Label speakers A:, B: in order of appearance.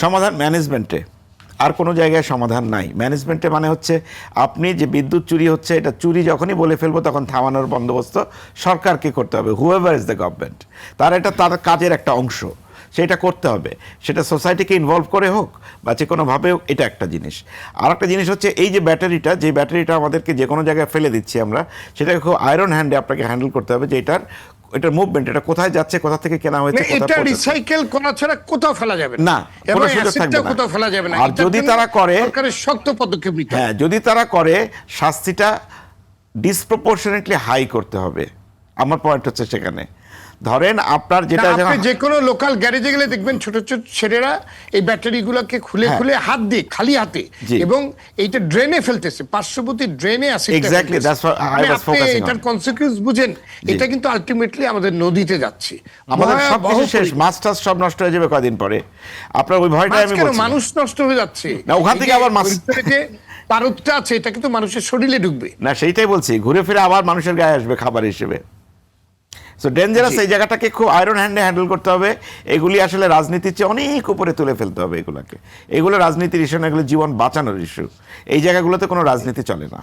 A: সমাধান ম্যানেজমেন্টে, আর কোনো জায়গায় সমাধান নাই। ম্যানেজমেন্টে মানে হচ্ছে আপনি যে বিদ্যুৎ চুরি হচ্ছে, এটা চুরি যখনই বলে ফেলবো তখন থামানোর বন্দোবস্ত সরকারকে করতে হবে, হুএভার ইজ দ্য গভর্নমেন্ট। তার কাজের একটা অংশ, সেটা করতে হবে, সেটা সোসাইটিকে ইনভলভ করে হোক বা যে কোনোভাবে হোক। এটা একটা জিনিস। আর একটা জিনিস হচ্ছে এই যে ব্যাটারিটা আমাদেরকে যে কোনো জায়গায় ফেলে দিচ্ছি আমরা, সেটাকে খুব আয়রন হ্যান্ডে আপনাকে হ্যান্ডেল করতে হবে, যে এটার মুভমেন্ট, এটা কোথায় যাচ্ছে, কোথা থেকে কেনা হয়েছে,
B: এটা রিসাইকেল করা ছাড়া কোথাও ফেলা যাবে
A: না,
B: এবং
A: কোনো সুযোগ থাকবে না।
B: কোথাও ফেলা যাবে না।
A: আর যদি তারা করে,
B: সরকারের শক্ত পদক্ষেপ নিতে হবে।
A: হ্যাঁ, যদি তারা করে, শাস্তিটা ডিসপ্রপোর্শনেটলি হাই করতে হবে। আমার পয়েন্ট হচ্ছে সেখানে, ধরেন আপনার যেটা
B: আপনি যে কোনো লোকাল গ্যারেজে গেলে দেখবেন ছোট ছোট ছেলেরা এই ব্যাটারিগুলোকে খুলে খুলে হাত দিয়ে, খালি হাতে, এবং এইটা ড্রেনে ফেলতেছে, পার্শ্ববর্তী ড্রেনে আছে।
A: Exactly, that's what I was focusing on.
B: এটার কনসিকুয়েন্স বুঝেন, এটা কিন্তু আলটিমেটলি আমাদের নদীতে যাচ্ছে।
A: আমাদের সব কিছু শেষ, মাছ টাছ সব নষ্ট হয়ে যাবে কদিন পরে। আপনার ওই ভয়টা আমি বলছি।
B: মানুষ নষ্ট হয়ে যাচ্ছে
A: না, ওখান থেকে আবার মাছ,
B: যে পারদটা আছে এটা কিন্তু মানুষের শরীরে ঢুকবে
A: না, সেইটাই বলছি, ঘুরে ফিরে আবার মানুষের গায়ে আসবে খাবার হিসেবে। So dangerous. এই জায়গাটাকে খুব আয়রন হ্যান্ডে হ্যান্ডেল করতে হবে। এগুলি আসলে রাজনীতির চেয়ে অনেক উপরে তুলে ফেলতে হবে এগুলো রাজনীতির ইস্যু না, এগুলো জীবন বাঁচানোর ইস্যু। এই জায়গাগুলোতে কোনো রাজনীতি চলে না।